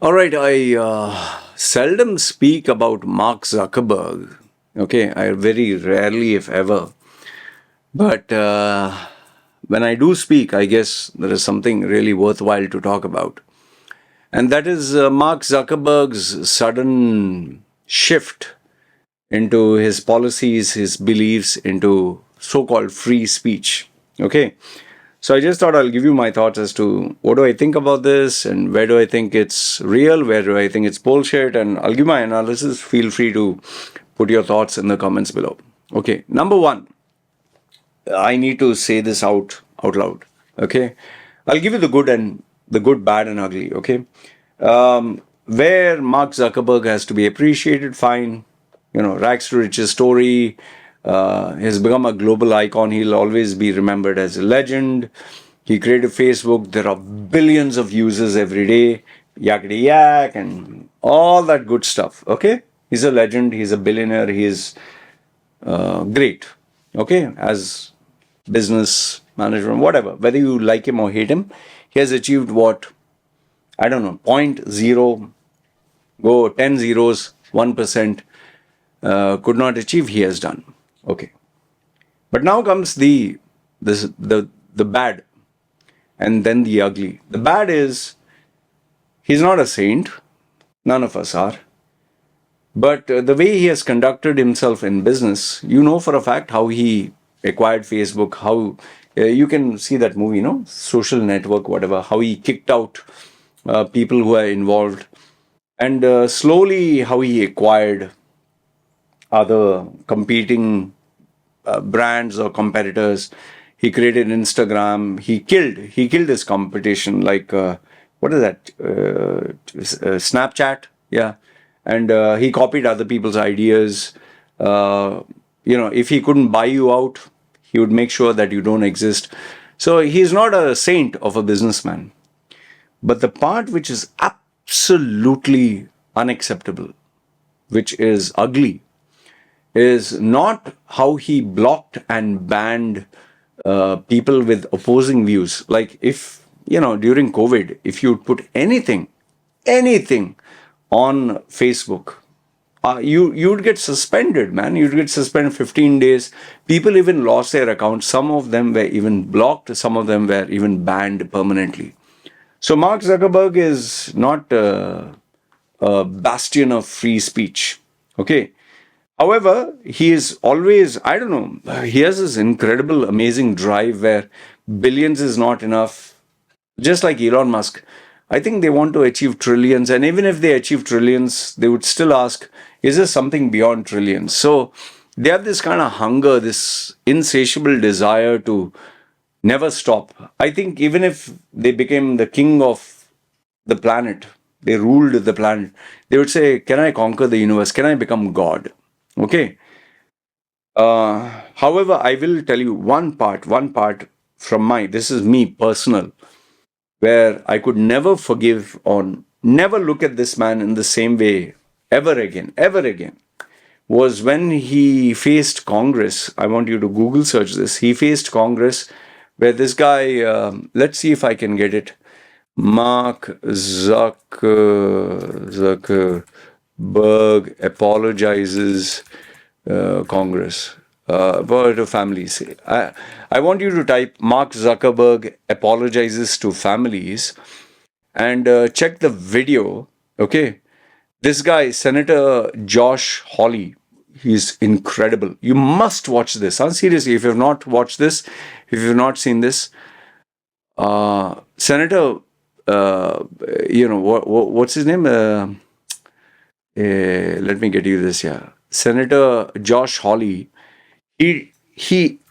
All right, I seldom speak about Mark Zuckerberg. Okay, I very rarely, if ever. But when I do speak, I guess there is something really worthwhile to talk about. And that is Mark Zuckerberg's sudden shift into his policies, his beliefs, into so called free speech. Okay. So I just thought I'll give you my thoughts as to what do I think about this and where do I think it's real, where do I think it's bullshit, and I'll give my analysis. Feel free to put your thoughts in the comments below. Okay, number one, I need to say this out loud. Okay, I'll give you the good, bad, and ugly. Okay, where Mark Zuckerberg has to be appreciated, fine. You know, rags to riches story. He's become a global icon. He'll always be remembered as a legend. He created Facebook. There are billions of users every day. Yakety yak and all that good stuff. Okay, he's a legend. He's a billionaire. He's great. Okay, as business management, whatever. Whether you like him or hate him, he has achieved what, I don't know, point zero, go 10 zeros, 1% could not achieve. He has done. Okay, but now comes the bad, and then the ugly. The bad is he's not a saint. None of us are. But the way he has conducted himself in business, you know for a fact how he acquired Facebook, how you can see that movie, no? Social Network, whatever, how he kicked out people who are involved, and slowly how he acquired other competing brands or competitors. He created Instagram. He killed his competition. Like what is that? Snapchat. Yeah, and he copied other people's ideas. If he couldn't buy you out, he would make sure that you don't exist. So he's not a saint of a businessman. But the part which is absolutely unacceptable, which is ugly, is not how he blocked and banned people with opposing views. Like if, during COVID, if you put anything on Facebook, you'd get suspended, man. You'd get suspended 15 days. People even lost their accounts. Some of them were even blocked. Some of them were even banned permanently. So Mark Zuckerberg is not a bastion of free speech. Okay. However, he is always, I don't know, he has this incredible, amazing drive where billions is not enough. Just like Elon Musk, I think they want to achieve trillions. And even if they achieve trillions, they would still ask, is there something beyond trillions? So they have this kind of hunger, this insatiable desire to never stop. I think even if they became the king of the planet, they ruled the planet, they would say, can I conquer the universe? Can I become God? Okay. However, I will tell you one part from this is me personal, where I could never forgive or never look at this man in the same way ever again, was when he faced Congress. I want you to Google search this. He faced Congress where this guy, let's see if I can get it, Mark Zuckerberg apologizes Congress to families. I want you to type Mark Zuckerberg apologizes to families and check the video. Okay, this guy, Senator Josh Hawley, he's incredible. You must watch this. Seriously, if you have not watched this, if you have not seen this, Senator, what's his name? Let me get you this. Yeah, Senator Josh Hawley. He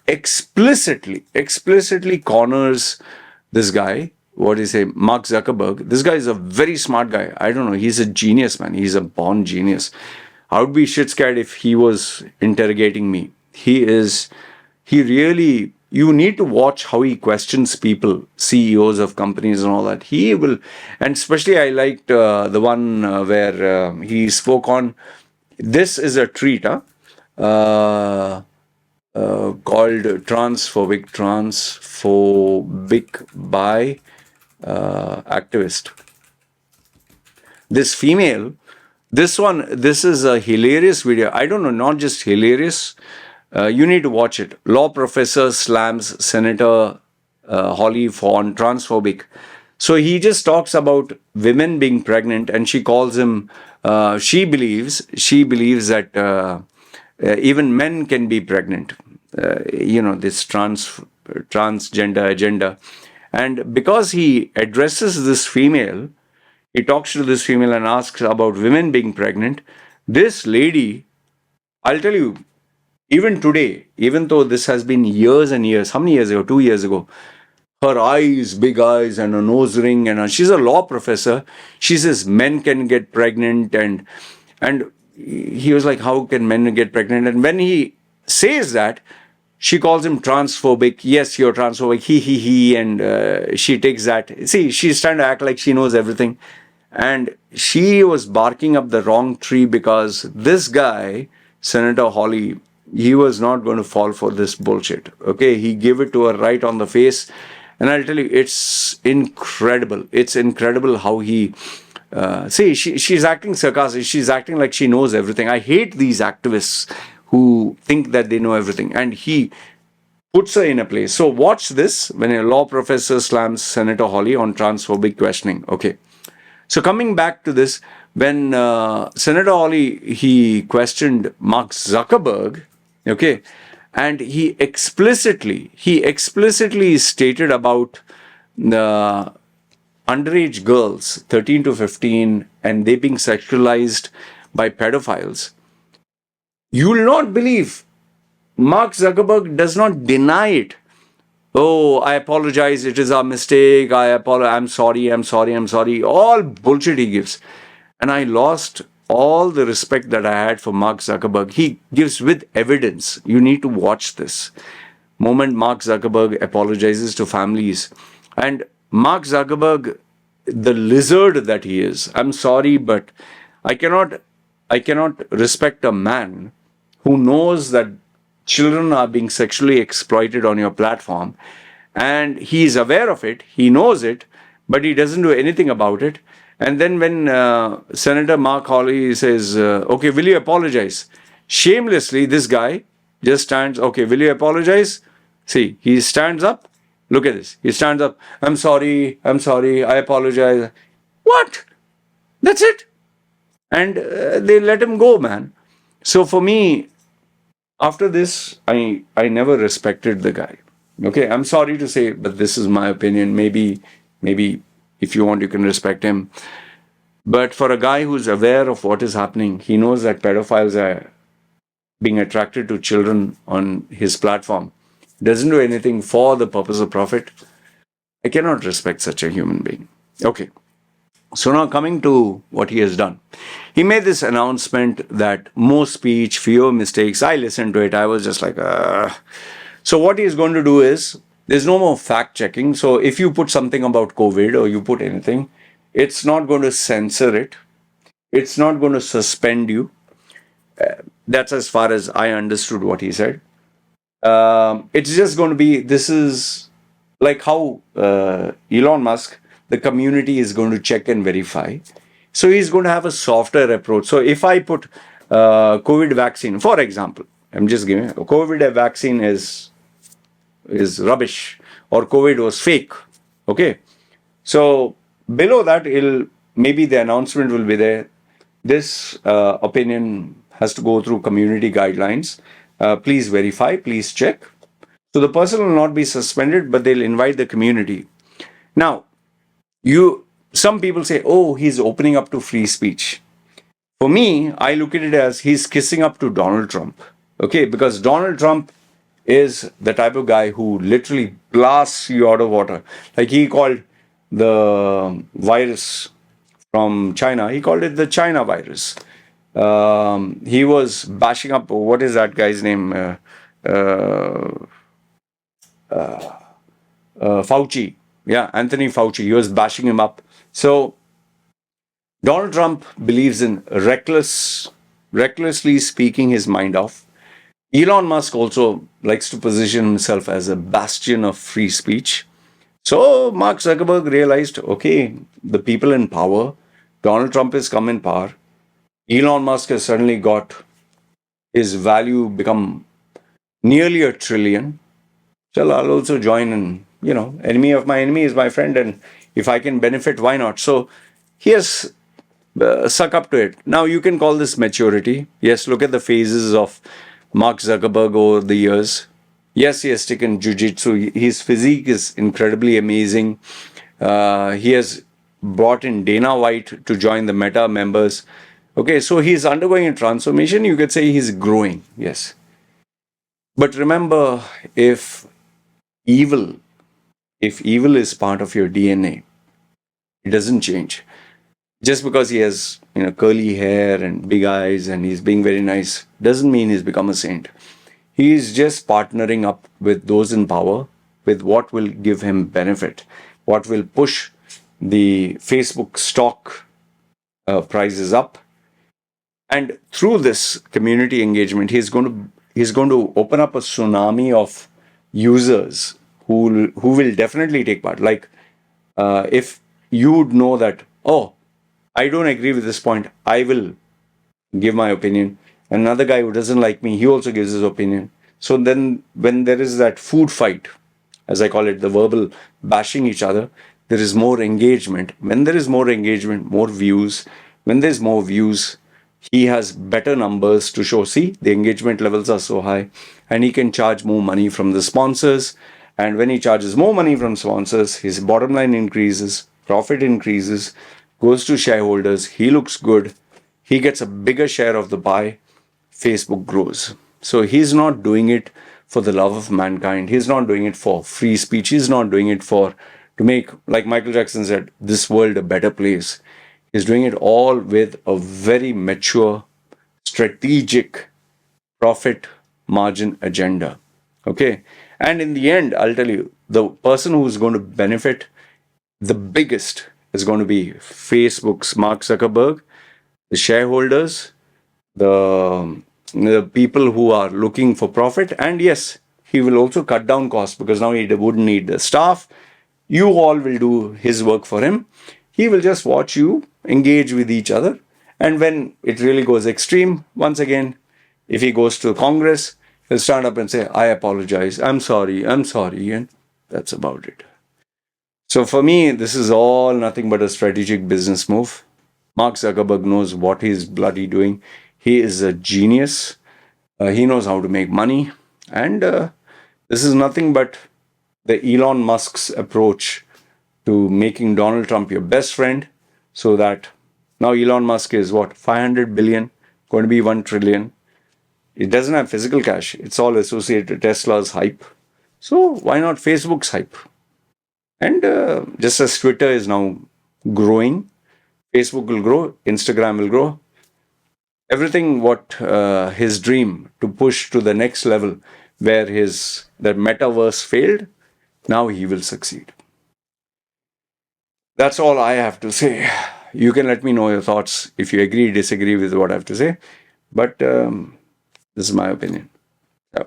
explicitly corners this guy. What do you say, Mark Zuckerberg? This guy is a very smart guy. I don't know. He's a genius, man. He's a born genius. I would be shit scared if he was interrogating me. He really. You need to watch how he questions people, CEOs of companies and all that. He will, and especially I liked the one where he spoke on, this is a treat, called transphobic by activist. this female, this is a hilarious video. I don't know, not just hilarious. You need to watch it. Law professor slams Senator Holly for transphobic. So he just talks about women being pregnant, and she calls him. She believes that even men can be pregnant. This transgender agenda, and because he addresses this female, he talks to this female and asks about women being pregnant. This lady, I'll tell you, even today, even though this has been years and years, how many years ago? 2 years ago, her eyes, big eyes, and a nose ring, and she's a law professor. She says men can get pregnant, and he was like, "How can men get pregnant?" And when he says that, she calls him transphobic. Yes, you're transphobic. He, and she takes that. See, she's trying to act like she knows everything, and she was barking up the wrong tree because this guy, Senator Hawley, he was not going to fall for this bullshit. Okay, he gave it to her right on the face, and I'll tell you, it's incredible. It's incredible how he. She's acting sarcastic. She's acting like she knows everything. I hate these activists who think that they know everything, and he puts her in a place. So watch this when a law professor slams Senator Hawley on transphobic questioning. Okay. So coming back to this, when Senator Hawley, he questioned Mark Zuckerberg, okay, and he explicitly stated about the underage girls, 13 to 15, and they being sexualized by pedophiles. You will not believe, Mark Zuckerberg does not deny it. Oh, I apologize. It is our mistake. I'm sorry. All bullshit he gives. And I lost all the respect that I had for Mark Zuckerberg. He gives with evidence. You need to watch this. Moment Mark Zuckerberg apologizes to families. And Mark Zuckerberg, the lizard that he is, I'm sorry, but I cannot respect a man who knows that children are being sexually exploited on your platform, and he is aware of it, he knows it, but he doesn't do anything about it. And then when Senator Mark Hawley says, okay, will you apologize? Shamelessly, this guy just stands, okay, will you apologize? See, he stands up. Look at this. He stands up. I'm sorry, I apologize. What? That's it. And they let him go, man. So for me, after this, I never respected the guy. Okay, I'm sorry to say, but this is my opinion. Maybe if you want, you can respect him. But for a guy who's aware of what is happening, he knows that pedophiles are being attracted to children on his platform, doesn't do anything for the purpose of profit. I cannot respect such a human being. Okay. So now coming to what he has done. He made this announcement that more speech, fewer mistakes. I listened to it. I was just like, So what he is going to do is, there's no more fact checking. So if you put something about COVID or you put anything, it's not going to censor it. It's not going to suspend you. That's as far as I understood what he said. It's just going to be, this is like how Elon Musk, the community is going to check and verify. So he's going to have a softer approach. So if I put COVID vaccine, for example, I'm just giving, COVID vaccine is rubbish, or COVID was fake. Okay. So below that, maybe the announcement will be there. This opinion has to go through community guidelines. Please verify, please check. So the person will not be suspended, but they'll invite the community. Now, some people say, oh, he's opening up to free speech. For me, I look at it as he's kissing up to Donald Trump. Okay, because Donald Trump is the type of guy who literally blasts you out of water. Like he called the virus from China, he called it the China virus. He was bashing up, what is that guy's name? Fauci. Yeah, Anthony Fauci. He was bashing him up. So Donald Trump believes in recklessly speaking his mind off. Elon Musk also likes to position himself as a bastion of free speech. So Mark Zuckerberg realized, okay, the people in power Donald Trump has come in power. Elon Musk has suddenly got his value become nearly a trillion. So I'll also join in, enemy of my enemy is my friend. And if I can benefit, why not? So he has suck up to it. Now you can call this maturity. Yes, look at the phases of Mark Zuckerberg over the years. Yes, he has taken jiu-jitsu. His physique is incredibly amazing. He has brought in Dana White to join the Meta members. Okay, so he's undergoing a transformation. You could say he's growing. Yes. But remember, evil, if evil is part of your DNA, it doesn't change. Just because he has curly hair and big eyes and he's being very nice doesn't mean he's become a saint. He is just partnering up with those in power with what will give him benefit, what will push the Facebook stock prices up. And through this community engagement, he's going to open up a tsunami of users who will definitely take part. Like if you would know that, oh, I don't agree with this point, I will give my opinion. Another guy who doesn't like me, he also gives his opinion. So then, when there is that food fight, as I call it, the verbal bashing each other, there is more engagement. When there is more engagement, more views. When there's more views, he has better numbers to show. See, the engagement levels are so high, and he can charge more money from the sponsors. And when he charges more money from sponsors, his bottom line increases, profit increases, goes to shareholders. He looks good. He gets a bigger share of the pie. Facebook grows. So he's not doing it for the love of mankind. He's not doing it for free speech. He's not doing it to make, like Michael Jackson said, this world a better place. He's doing it all with a very mature, strategic profit margin agenda. Okay. And in the end, I'll tell you, the person who's going to benefit the biggest is going to be Facebook's Mark Zuckerberg, the shareholders, the people who are looking for profit. And yes, he will also cut down costs because now he wouldn't need the staff. You all will do his work for him. He will just watch you engage with each other. And when it really goes extreme, once again, if he goes to Congress, he'll stand up and say, I apologize, I'm sorry. And that's about it. So for me, this is all nothing but a strategic business move. Mark Zuckerberg knows what he's bloody doing. He is a genius. He knows how to make money. And this is nothing but the Elon Musk's approach to making Donald Trump your best friend, so that now Elon Musk is what, 500 billion, going to be 1 trillion. It doesn't have physical cash. It's all associated to Tesla's hype. So why not Facebook's hype? And just as Twitter is now growing, Facebook will grow, Instagram will grow. Everything what his dream to push to the next level, where the metaverse failed, now he will succeed. That's all I have to say. You can let me know your thoughts if you agree, disagree with what I have to say. But this is my opinion. Yeah.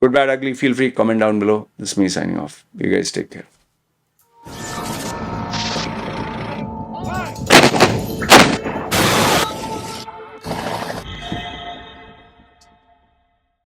Good, bad, ugly, feel free, comment down below. This is me signing off. You guys take care.